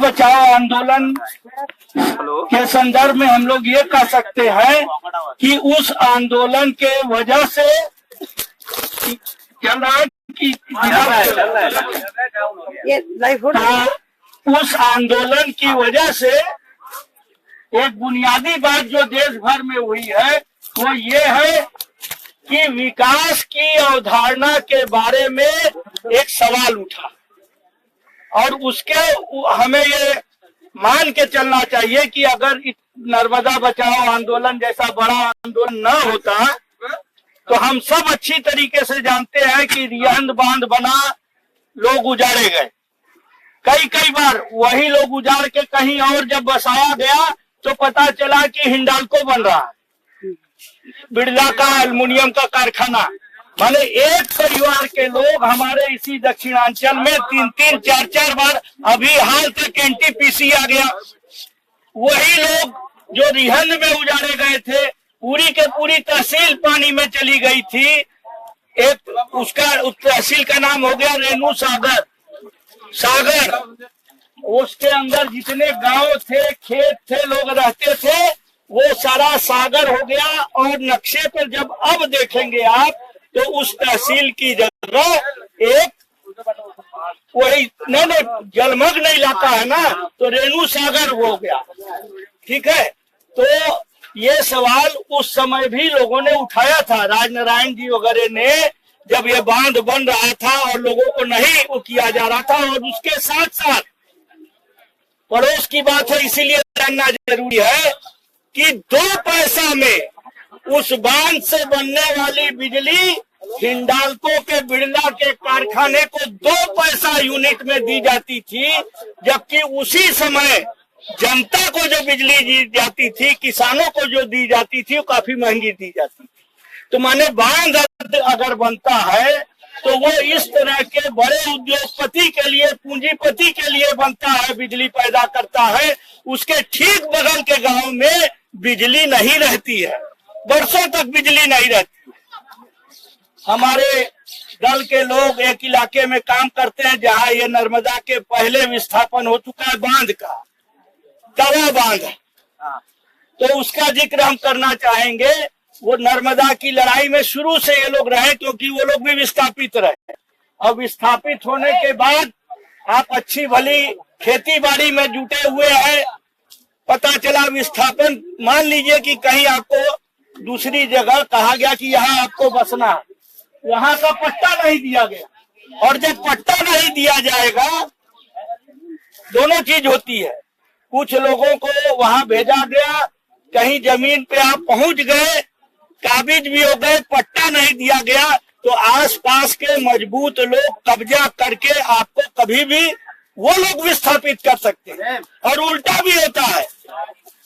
बचाओ आंदोलन के संदर्भ में हम लोग ये कह सकते हैं कि उस आंदोलन के वजह से चल रहा है कि उस आंदोलन की वजह से एक बुनियादी बात जो देश भर में हुई है वो ये है कि विकास की अवधारणा के बारे में एक सवाल उठा और उसके हमें ये मान के चलना चाहिए कि अगर नर्मदा बचाओ आंदोलन जैसा बड़ा आंदोलन न होता तो हम सब अच्छी तरीके से जानते हैं कि रिहंद बांध बना, लोग उजाड़े गए कई बार। वही लोग उजाड़ के कहीं और जब बसाया गया तो पता चला कि हिंडाल्को बन रहा है, बिरला का एल्युमिनियम का कारखाना। माने एक परिवार के लोग हमारे इसी दक्षिणांचल में 3-3, 4-4 बार, अभी हाल तक एनटीपीसी आ गया। वही लोग जो रिहंद में उजाड़े गए थे, पूरी के पूरी तहसील पानी में चली गई थी। एक उसका तहसील का नाम हो गया रेणु सागर। उसके अंदर जितने गांव थे, खेत थे, लोग रहते थे, वो सारा सागर हो गया। और नक्शे पर जब अब देखेंगे आप तो उस तहसील की जगह एक वही नहीं जलमग्न इलाका है ना, तो रेणु सागर हो गया। ठीक है, तो ये सवाल उस समय भी लोगों ने उठाया था। राजनारायण जी वगैरह ने जब ये बांध बन रहा था और लोगों को नहीं वो किया जा रहा था, और उसके साथ साथ पड़ोस की बात है, इसीलिए जानना जरूरी है कि 2 पैसा में उस बांध से बनने वाली बिजली हिंडाल्को के बिरला के कारखाने को 2 पैसा यूनिट में दी जाती थी, जबकि उसी समय जनता को जो बिजली दी जाती थी, किसानों को जो दी जाती थी, वो काफी महंगी दी जाती थी। तो माने बांध अगर बनता है तो वो इस तरह के बड़े उद्योगपति के लिए, पूंजीपति के लिए बनता है, बिजली पैदा करता है। उसके ठीक बगल के गांव में बिजली नहीं रहती है, वर्षों तक बिजली नहीं रहती। हमारे दल के लोग एक इलाके में काम करते हैं जहां ये नर्मदा के पहले विस्थापन हो चुका है, बांध का तवा बांध, तो उसका जिक्र हम करना चाहेंगे। वो नर्मदा की लड़ाई में शुरू से ये लोग रहे, क्योंकि वो लोग भी विस्थापित रहे। अब विस्थापित होने के बाद आप अच्छी भली खेती बाड़ी में जुटे हुए हैं, पता चला विस्थापन, मान लीजिए कि कहीं आपको दूसरी जगह कहा गया कि यहाँ आपको बसना, यहाँ का पट्टा नहीं दिया गया। और जब पट्टा नहीं दिया जाएगा, दोनों चीज होती है, कुछ लोगों को वहां भेजा गया, कहीं जमीन पे आप पहुंच गए, काबिज भी हो गए, पट्टा नहीं दिया गया, तो आसपास के मजबूत लोग कब्जा करके आपको कभी भी वो लोग विस्थापित कर सकते हैं। और उल्टा भी होता है।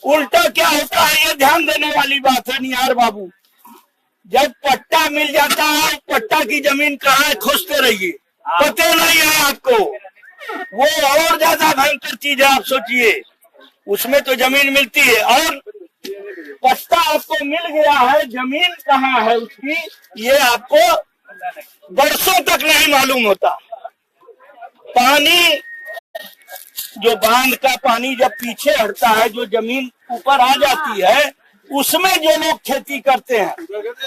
उल्टा क्या होता है, ये ध्यान देने वाली बात है निहार बाबू। जब पट्टा मिल जाता है, पट्टा की जमीन कहाँ है खोजते रहिए, पता नहीं है आपको। वो और ज्यादा भयंकर चीज है, आप सोचिए। उसमें तो जमीन मिलती है और पट्टा आपको मिल गया है, जमीन कहाँ है उसकी, ये आपको बरसों तक नहीं मालूम होता। पानी, जो बांध का पानी जब पीछे हटता है, जो जमीन ऊपर आ जाती है, उसमें जो लोग खेती करते हैं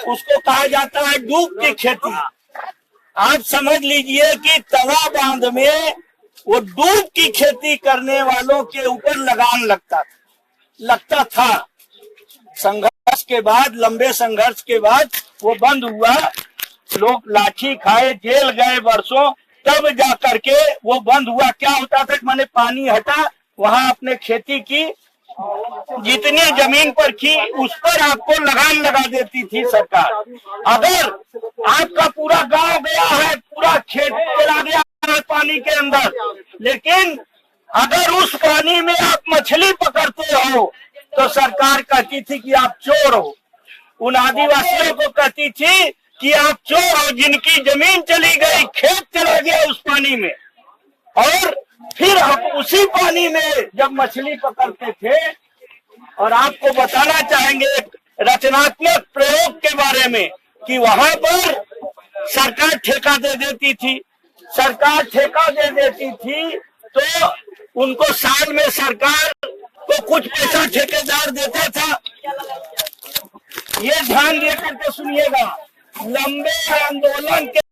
उसको कहा जाता है डूब की खेती। आप समझ लीजिए कि तवा बांध में वो डूब की खेती करने वालों के ऊपर लगान लगता था। संघर्ष के बाद, लंबे संघर्ष के बाद वो बंद हुआ, लोग लाठी खाए, जेल गए वर्षों, तब जा करके वो बंद हुआ। क्या होता था, माने पानी हटा, वहां अपने खेती की जितनी जमीन पर की उस पर आपको लगान लगा देती थी सरकार। अगर आपका पूरा गांव गया है, पूरा खेत चला गया है पानी के अंदर, लेकिन अगर उस पानी में आप मछली पकड़ते हो तो सरकार कहती थी कि आप चोर हो। उन आदिवासियों को कहती थी कि आप चोर हो, जिनकी जमीन चली गई, खेत चला गया उस पानी में। और फिर हम उसी पानी में जब मछली पकड़ते थे। और आपको बताना चाहेंगे एक रचनात्मक प्रयोग के बारे में कि वहां पर सरकार ठेका दे देती थी। सरकार ठेका दे देती थी तो उनको साल में सरकार को कुछ पैसा ठेकेदार देता था। ये ध्यान देकर के सुनिएगा, लंबे आंदोलन के